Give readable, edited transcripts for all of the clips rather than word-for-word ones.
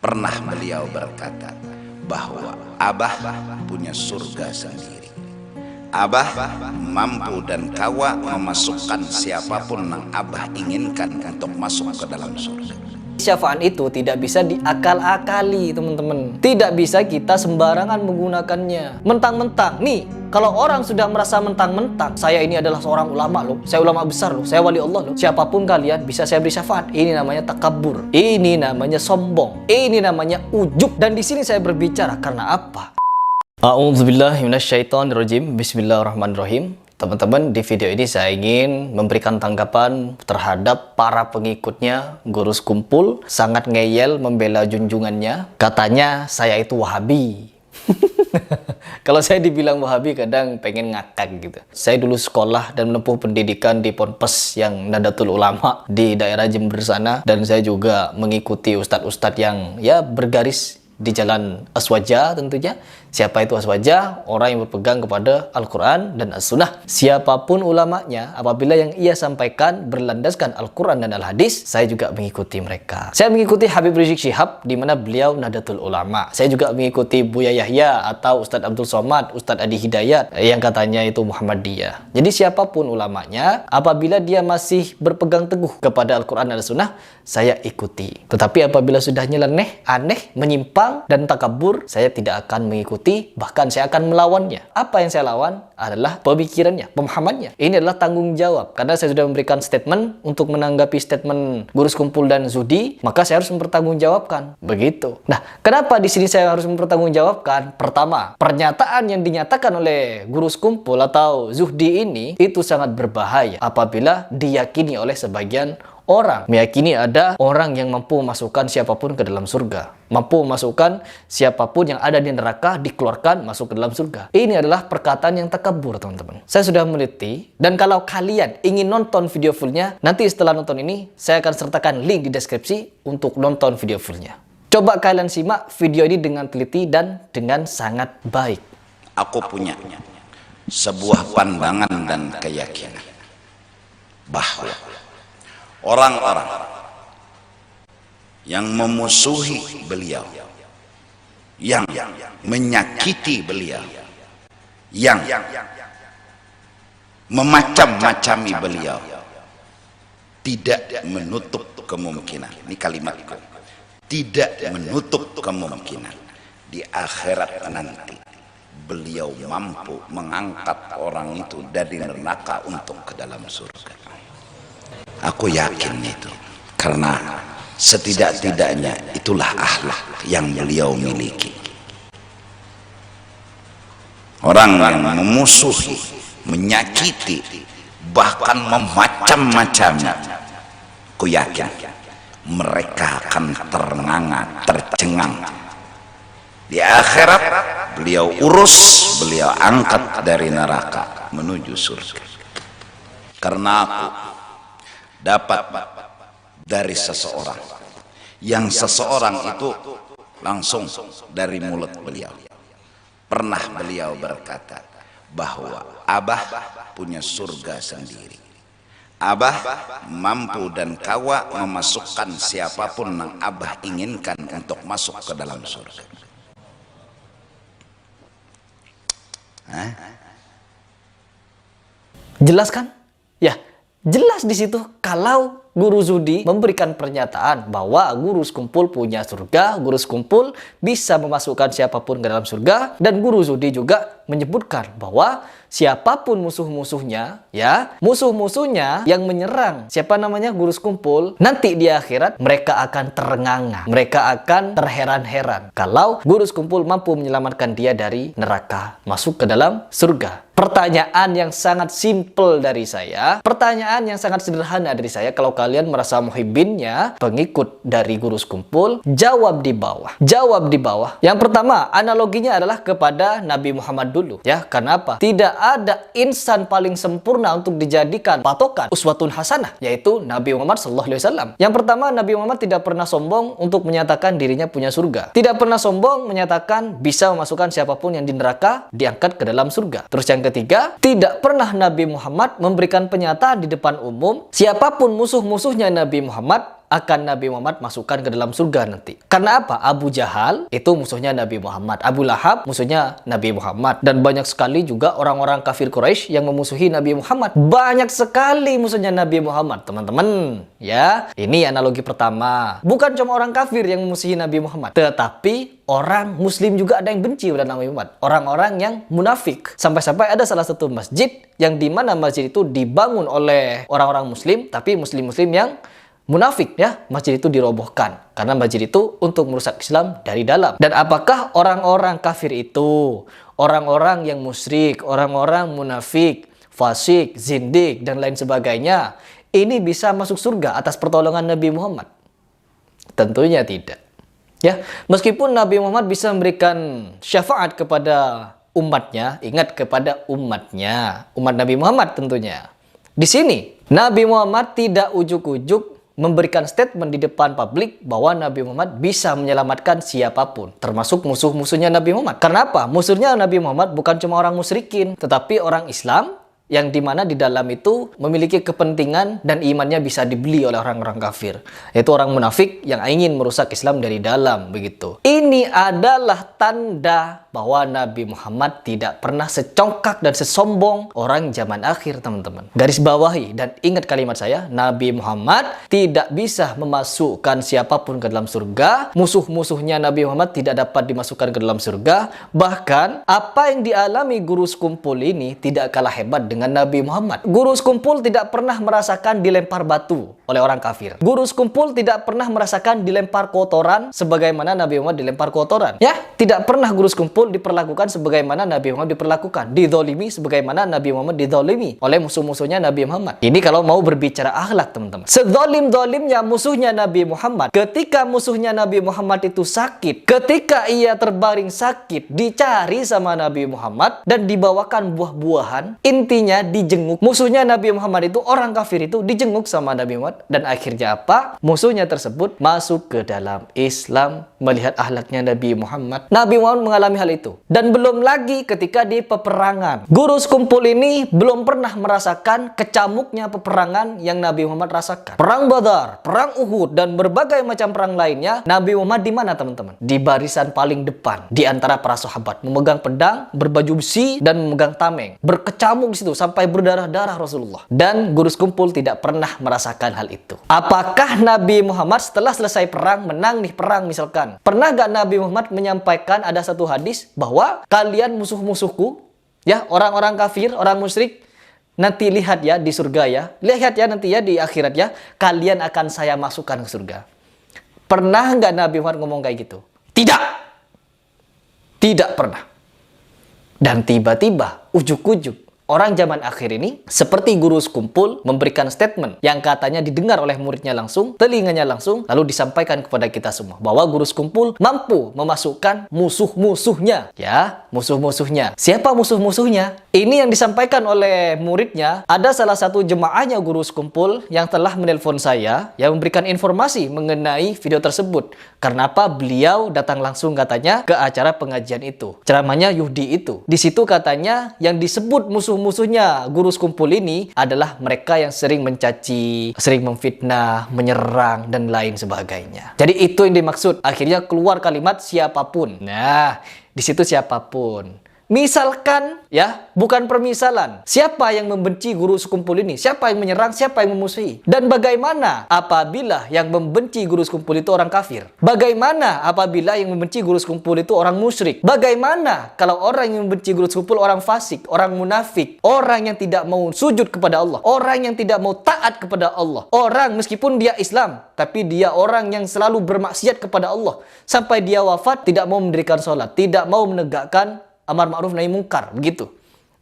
Pernah beliau berkata bahwa Abah punya surga sendiri. Abah mampu dan kawa memasukkan siapapun yang Abah inginkan untuk masuk ke dalam surga. Syafaat itu tidak bisa diakal-akali, teman-teman. Tidak bisa kita sembarangan menggunakannya. Mentang-mentang, nih, kalau orang sudah merasa mentang-mentang, saya ini adalah seorang ulama loh, saya ulama besar loh, saya wali Allah loh, siapapun kalian bisa saya beri syafaat. Ini namanya takabur. Ini namanya sombong. Ini namanya ujub. Dan di sini saya berbicara karena apa? A'udzubillahi minasyaitonirrajim. Bismillahirrahmanirrahim. Teman-teman, di video ini saya ingin memberikan tanggapan terhadap para pengikutnya Gurus Kumpul. Sangat ngeyel membela junjungannya. Katanya saya itu Wahabi. Kalau saya dibilang Wahabi kadang pengen ngakak gitu. Saya dulu sekolah dan menempuh pendidikan di Ponpes yang Nahdlatul Ulama di daerah Jember sana. Dan saya juga mengikuti ustadz-ustadz yang ya bergaris di jalan Aswaja tentunya. Siapa itu Aswaja? Orang yang berpegang kepada Al-Quran dan As-Sunnah. Siapapun ulamanya, apabila yang ia sampaikan berlandaskan Al-Quran dan Al-Hadis, saya juga mengikuti mereka. Saya mengikuti Habib Rizik Syihab, di mana beliau Nahdlatul Ulama. Saya juga mengikuti Buya Yahya atau Ustadz Abdul Somad, Ustadz Adi Hidayat, yang katanya itu Muhammadiyah. Jadi siapapun ulamanya, apabila dia masih berpegang teguh kepada Al-Quran dan As-Sunnah, saya ikuti. Tetapi apabila sudah nyeleneh, aneh, menyimpang, dan takabur, saya tidak akan mengikuti, bahkan saya akan melawannya. Apa yang saya lawan adalah pemikirannya, pemahamannya. Ini adalah tanggung jawab. Karena saya sudah memberikan statement untuk menanggapi statement Gurus Kumpul dan Zuhdi, maka saya harus mempertanggungjawabkan. Begitu. Nah, kenapa di sini saya harus mempertanggungjawabkan? Pertama, pernyataan yang dinyatakan oleh Gurus Kumpul atau Zuhdi ini itu sangat berbahaya apabila diyakini oleh sebagian orang. Meyakini ada orang yang mampu memasukkan siapapun ke dalam surga, mampu memasukkan siapapun yang ada di neraka dikeluarkan masuk ke dalam surga. Ini adalah perkataan yang takabur, teman-teman. Saya sudah meneliti, dan kalau kalian ingin nonton video fullnya, nanti setelah nonton ini saya akan sertakan link di deskripsi untuk nonton video fullnya. Coba kalian simak video ini dengan teliti dan dengan sangat baik. Aku punya sebuah pandangan dan keyakinan bahwa orang-orang yang memusuhi beliau, yang menyakiti beliau, yang memacam-macami beliau, tidak menutup kemungkinan, ini kalimatku, tidak menutup kemungkinan di akhirat nanti beliau mampu mengangkat orang itu dari neraka untuk ke dalam surga. Aku yakin itu, karena setidak-tidaknya itulah akhlak yang beliau miliki. Orang yang memusuhi, menyakiti, bahkan memacam-macam, aku yakin mereka akan ternganga, tercengang. Di akhirat beliau urus, beliau angkat dari neraka menuju surga. Karena aku dapat dari seseorang yang seseorang itu langsung dari mulut beliau. Pernah beliau berkata bahwa Abah punya surga sendiri. Abah mampu dan kawa memasukkan siapapun yang Abah inginkan untuk masuk ke dalam surga. Jelas kan? Ya, jelas di situ kalau Guru Zuhdi memberikan pernyataan bahwa Gurus Kumpul punya surga, Gurus Kumpul bisa memasukkan siapapun ke dalam surga, dan Guru Zuhdi juga menyebutkan bahwa siapapun musuh-musuhnya, ya, musuh-musuhnya yang menyerang siapa namanya Gurus Kumpul, nanti di akhirat mereka akan terenganga, mereka akan terheran-heran kalau Gurus Kumpul mampu menyelamatkan dia dari neraka masuk ke dalam surga. Pertanyaan yang sangat simple dari saya, pertanyaan yang sangat sederhana dari saya, kalau kalian merasa muhibbinnya, pengikut dari Gurus Kumpul, jawab di bawah. Jawab di bawah. Yang pertama, analoginya adalah kepada Nabi Muhammad dulu. Ya, kenapa? Tidak ada insan paling sempurna untuk dijadikan patokan uswatun hasanah, yaitu Nabi Muhammad SAW. Yang pertama, Nabi Muhammad tidak pernah sombong untuk menyatakan dirinya punya surga. Tidak pernah sombong menyatakan bisa memasukkan siapapun yang di neraka diangkat ke dalam surga. Terus yang ketiga, tidak pernah Nabi Muhammad memberikan pernyataan di depan umum siapapun musuh-musuhnya Nabi Muhammad akan Nabi Muhammad masukkan ke dalam surga nanti. Karena apa? Abu Jahal itu musuhnya Nabi Muhammad, Abu Lahab musuhnya Nabi Muhammad, dan banyak sekali juga orang-orang kafir Quraisy yang memusuhi Nabi Muhammad. Banyak sekali musuhnya Nabi Muhammad, teman-teman. Ya, ini analogi pertama. Bukan cuma orang kafir yang memusuhi Nabi Muhammad, tetapi orang muslim juga ada yang benci pada Nabi Muhammad. Orang-orang yang munafik. Sampai-sampai ada salah satu masjid yang dimana masjid itu dibangun oleh orang-orang muslim, tapi muslim-muslim yang munafik, ya, masjid itu dirobohkan karena masjid itu untuk merusak Islam dari dalam. Dan apakah orang-orang kafir itu, orang-orang yang musyrik, orang-orang munafik, fasik, zindik dan lain sebagainya, ini bisa masuk surga atas pertolongan Nabi Muhammad? Tentunya tidak. Ya, meskipun Nabi Muhammad bisa memberikan syafaat kepada umatnya, ingat, kepada umatnya, umat Nabi Muhammad tentunya. Di sini Nabi Muhammad tidak ujuk-ujuk memberikan statement di depan publik bahwa Nabi Muhammad bisa menyelamatkan siapapun, termasuk musuh-musuhnya Nabi Muhammad. Karena apa? Musuhnya Nabi Muhammad bukan cuma orang musyrikin, tetapi orang Islam yang dimana di dalam itu memiliki kepentingan dan imannya bisa dibeli oleh orang-orang kafir, yaitu orang munafik yang ingin merusak Islam dari dalam, begitu. Ini adalah tanda bahwa Nabi Muhammad tidak pernah secongkak dan sesombong orang zaman akhir, teman-teman. Garis bawahi dan ingat kalimat saya, Nabi Muhammad tidak bisa memasukkan siapapun ke dalam surga. Musuh-musuhnya Nabi Muhammad tidak dapat dimasukkan ke dalam surga. Bahkan apa yang dialami guru sekumpul ini tidak kalah hebat dengan Nabi Muhammad. Guru sekumpul tidak pernah merasakan dilempar batu oleh orang kafir. Guru sekumpul tidak pernah merasakan dilempar kotoran sebagaimana Nabi Muhammad dilempar kotoran. Ya, tidak pernah guru sekumpul diperlakukan sebagaimana Nabi Muhammad diperlakukan, didolimi sebagaimana Nabi Muhammad didolimi oleh musuh-musuhnya Nabi Muhammad. Ini kalau mau berbicara akhlak, teman-teman. Sedolim-dolimnya musuhnya Nabi Muhammad, ketika musuhnya Nabi Muhammad itu sakit, ketika ia terbaring sakit, dicari sama Nabi Muhammad dan dibawakan buah-buahan, intinya dijenguk. Musuhnya Nabi Muhammad itu, orang kafir itu, dijenguk sama Nabi Muhammad, dan akhirnya apa? Musuhnya tersebut masuk ke dalam Islam melihat akhlaknya Nabi Muhammad. Nabi Muhammad mengalami hal itu. Dan belum lagi ketika di peperangan. Guru sekumpul ini belum pernah merasakan kecamuknya peperangan yang Nabi Muhammad rasakan. Perang Badar, perang Uhud, dan berbagai macam perang lainnya, Nabi Muhammad di mana, teman-teman? Di barisan paling depan di antara para sahabat, memegang pedang, berbaju besi dan memegang tameng. Berkecamuk di situ sampai berdarah-darah Rasulullah. Dan guru sekumpul tidak pernah merasakan hal itu. Apakah Nabi Muhammad setelah selesai perang, menang nih perang misalkan, pernah gak Nabi Muhammad menyampaikan ada satu hadis bahwa kalian musuh-musuhku, ya, orang-orang kafir, orang musyrik, nanti lihat ya di surga ya, lihat ya nanti ya di akhirat ya, kalian akan saya masukkan ke surga. Pernah nggak Nabi Muhammad ngomong kayak gitu? Tidak. Tidak pernah. Dan tiba-tiba, ujuk-ujuk, orang zaman akhir ini, seperti guru sekumpul, memberikan statement yang katanya didengar oleh muridnya langsung, telinganya langsung, lalu disampaikan kepada kita semua, bahwa guru sekumpul mampu memasukkan musuh-musuhnya. Ya, musuh-musuhnya. Siapa musuh-musuhnya? Ini yang disampaikan oleh muridnya. Ada salah satu jemaahnya guru sekumpul yang telah menelpon saya, yang memberikan informasi mengenai video tersebut. Karena apa? Beliau datang langsung katanya ke acara pengajian itu. Ceramahnya Yudi itu. Di situ katanya yang disebut musuh-musuhnya guru sekumpul ini adalah mereka yang sering mencaci, sering memfitnah, menyerang, dan lain sebagainya. Jadi itu yang dimaksud. Akhirnya keluar kalimat siapapun. Nah, di situ siapapun. Misalkan, ya, bukan permisalan. Siapa yang membenci guru sekumpul ini? Siapa yang menyerang? Siapa yang memusuhi? Dan bagaimana apabila yang membenci guru sekumpul itu orang kafir? Bagaimana apabila yang membenci guru sekumpul itu orang musyrik? Bagaimana kalau orang yang membenci guru sekumpul orang fasik, orang munafik, orang yang tidak mau sujud kepada Allah, orang yang tidak mau taat kepada Allah, orang meskipun dia Islam, tapi dia orang yang selalu bermaksiat kepada Allah, sampai dia wafat tidak mau mendirikan sholat, tidak mau menegakkan amar ma'ruf nahi mungkar, begitu.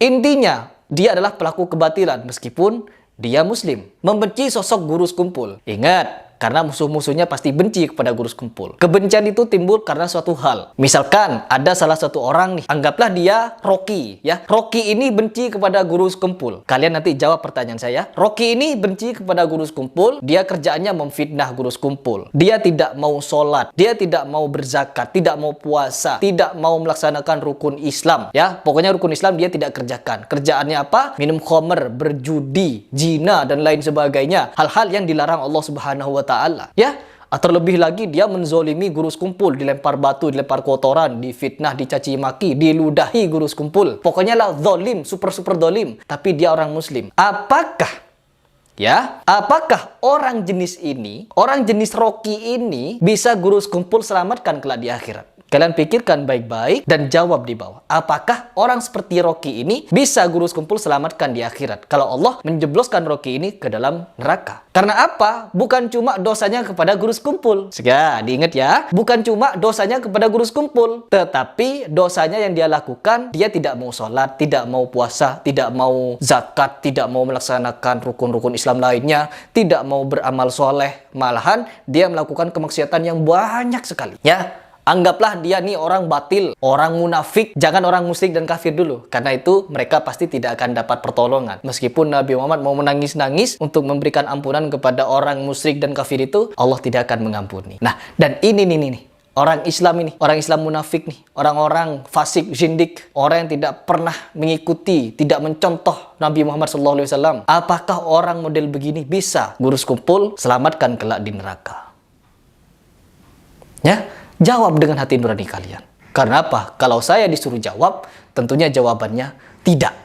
Intinya, dia adalah pelaku kebatilan meskipun dia muslim. Membenci sosok guru sekumpul. Ingat, karena musuh-musuhnya pasti benci kepada guru sekumpul. Kebencian itu timbul karena suatu hal. Misalkan ada salah satu orang nih, anggaplah dia Rocky, ya. Rocky ini benci kepada guru sekumpul. Kalian nanti jawab pertanyaan saya. Rocky ini benci kepada guru sekumpul, dia kerjaannya memfitnah guru sekumpul. Dia tidak mau sholat, dia tidak mau berzakat, tidak mau puasa, tidak mau melaksanakan rukun Islam, ya. Pokoknya rukun Islam dia tidak kerjakan. Kerjaannya apa? Minum khamr, berjudi, zina, dan lain sebagainya. Hal-hal yang dilarang Allah Subhanahu wa Ta'ala. Ta'ala. Ya, terlebih lagi dia menzolimi guru sekumpul, dilempar batu, dilempar kotoran, difitnah, dicaci maki, diludahi guru sekumpul. Pokoknya lah zolim, super zolim. Tapi dia orang muslim. Apakah orang jenis ini, orang jenis Rocky ini bisa guru sekumpul selamatkan kelak di akhirat? Kalian pikirkan baik-baik dan jawab di bawah. Apakah orang seperti Rocky ini bisa guru sekumpul selamatkan di akhirat kalau Allah menjebloskan Rocky ini ke dalam neraka? Karena apa? Bukan cuma dosanya kepada guru sekumpul. Diingat ya. Bukan cuma dosanya kepada guru sekumpul, tetapi dosanya yang dia lakukan, dia tidak mau sholat, tidak mau puasa, tidak mau zakat, tidak mau melaksanakan rukun-rukun Islam lainnya, tidak mau beramal soleh. Malahan dia melakukan kemaksiatan yang banyak sekali. Ya. Anggaplah dia nih orang batil, orang munafik, jangan orang musyrik dan kafir dulu. Karena itu mereka pasti tidak akan dapat pertolongan. Meskipun Nabi Muhammad mau menangis-nangis untuk memberikan ampunan kepada orang musyrik dan kafir itu, Allah tidak akan mengampuni. Nah, dan ini nih, orang Islam ini, orang Islam munafik nih, orang-orang fasik, zindik, orang yang tidak pernah mengikuti, tidak mencontoh Nabi Muhammad SAW. Apakah orang model begini bisa guru sekumpul selamatkan kelak di neraka? Ya? Jawab dengan hati nurani kalian. Karena apa? Kalau saya disuruh jawab, tentunya jawabannya tidak.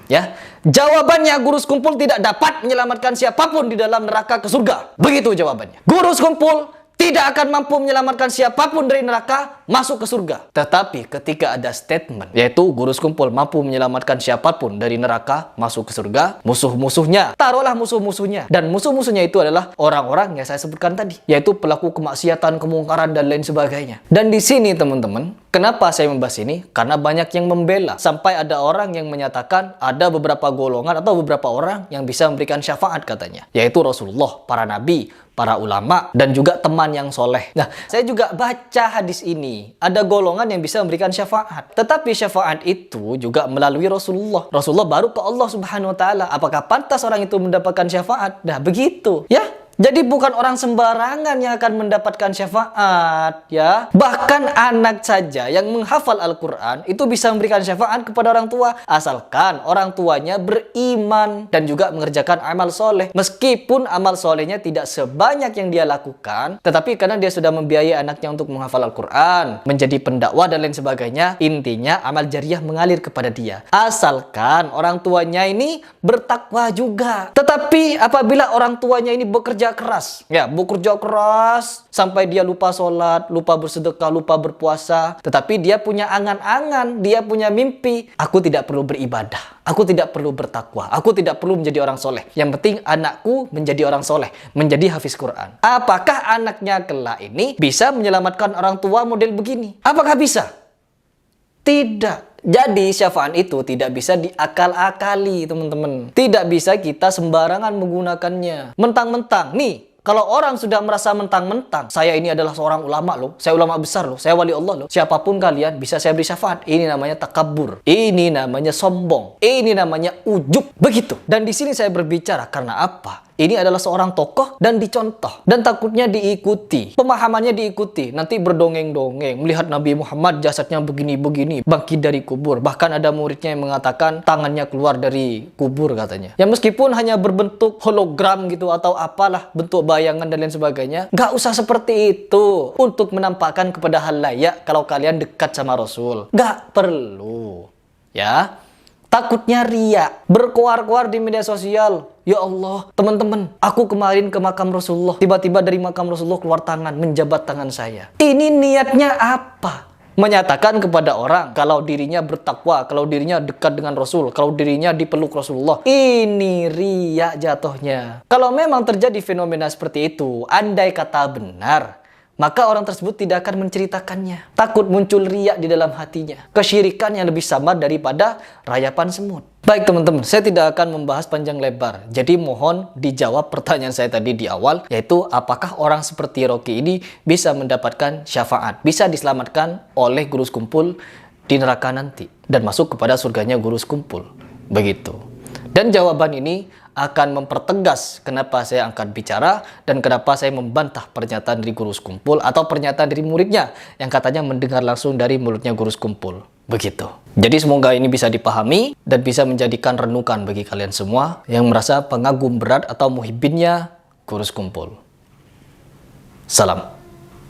Ya, jawabannya guru sekumpul tidak dapat menyelamatkan siapapun di dalam neraka ke surga. Begitu jawabannya. Guru sekumpul tidak akan mampu menyelamatkan siapapun dari neraka masuk ke surga. Tetapi ketika ada statement, yaitu guru sekumpul mampu menyelamatkan siapapun dari neraka masuk ke surga, musuh-musuhnya, taruhlah musuh-musuhnya. Dan musuh-musuhnya itu adalah orang-orang yang saya sebutkan tadi, yaitu pelaku kemaksiatan, kemungkaran, dan lain sebagainya. Dan di sini teman-teman, kenapa saya membahas ini? Karena banyak yang membela. Sampai ada orang yang menyatakan ada beberapa golongan atau beberapa orang yang bisa memberikan syafaat katanya. Yaitu Rasulullah, para nabi, para ulama, dan juga teman yang soleh. Nah, saya juga baca hadis ini. Ada golongan yang bisa memberikan syafaat. Tetapi syafaat itu juga melalui Rasulullah. Rasulullah baru ke Allah Subhanahu wa Ta'ala. Apakah pantas orang itu mendapatkan syafaat? Nah, begitu. Ya. Jadi bukan orang sembarangan yang akan mendapatkan syafaat, ya. Bahkan anak saja yang menghafal Al-Quran itu bisa memberikan syafaat kepada orang tua, asalkan orang tuanya beriman dan juga mengerjakan amal soleh. Meskipun amal solehnya tidak sebanyak yang dia lakukan, tetapi karena dia sudah membiayai anaknya untuk menghafal Al-Quran, menjadi pendakwah dan lain sebagainya, intinya amal jariah mengalir kepada dia. Asalkan orang tuanya ini bertakwa juga. Tetapi apabila orang tuanya ini bekerja keras sampai dia lupa sholat, lupa bersedekah, lupa berpuasa, tetapi dia punya angan-angan, dia punya mimpi, aku tidak perlu beribadah, aku tidak perlu bertakwa, aku tidak perlu menjadi orang soleh, yang penting anakku menjadi orang soleh, menjadi hafiz Quran. Apakah anaknya kelak ini bisa menyelamatkan orang tua model begini? Apakah bisa? Tidak. Jadi syafaat itu tidak bisa diakal-akali, teman-teman. Tidak bisa kita sembarangan menggunakannya. Mentang-mentang, nih, kalau orang sudah merasa mentang-mentang, saya ini adalah seorang ulama loh, saya ulama besar loh, saya wali Allah loh, siapapun kalian bisa saya beri syafaat. Ini namanya takabur. Ini namanya sombong. Ini namanya ujub. Begitu. Dan di sini saya berbicara karena apa? Ini adalah seorang tokoh dan dicontoh. Dan takutnya diikuti. Pemahamannya diikuti. Nanti berdongeng-dongeng. Melihat Nabi Muhammad jasadnya begini-begini. Bangkit dari kubur. Bahkan ada muridnya yang mengatakan tangannya keluar dari kubur katanya. Ya meskipun hanya berbentuk hologram gitu atau apalah. Bentuk bayangan dan lain sebagainya. Gak usah seperti itu. Untuk menampakkan kepada halayak kalau kalian dekat sama Rasul. Gak perlu. Ya. Takutnya riya, berkoar-koar di media sosial. Ya Allah, teman-teman, aku kemarin ke makam Rasulullah. Tiba-tiba dari makam Rasulullah keluar tangan, menjabat tangan saya. Ini niatnya apa? Menyatakan kepada orang kalau dirinya bertakwa, kalau dirinya dekat dengan Rasul, kalau dirinya dipeluk Rasulullah. Ini riya jatuhnya. Kalau memang terjadi fenomena seperti itu, andai kata benar, maka orang tersebut tidak akan menceritakannya. Takut muncul riya di dalam hatinya. Kesyirikan yang lebih samar daripada rayapan semut. Baik teman-teman, saya tidak akan membahas panjang lebar. Jadi mohon dijawab pertanyaan saya tadi di awal, yaitu apakah orang seperti Rocky ini bisa mendapatkan syafaat, bisa diselamatkan oleh guru sekumpul di neraka nanti dan masuk kepada surganya guru sekumpul. Begitu. Dan jawaban ini akan mempertegas kenapa saya angkat bicara dan kenapa saya membantah pernyataan dari guru sekumpul atau pernyataan dari muridnya yang katanya mendengar langsung dari mulutnya guru sekumpul. Begitu. Jadi semoga ini bisa dipahami dan bisa menjadikan renukan bagi kalian semua yang merasa pengagum berat atau muhibbinnya guru sekumpul. Salam.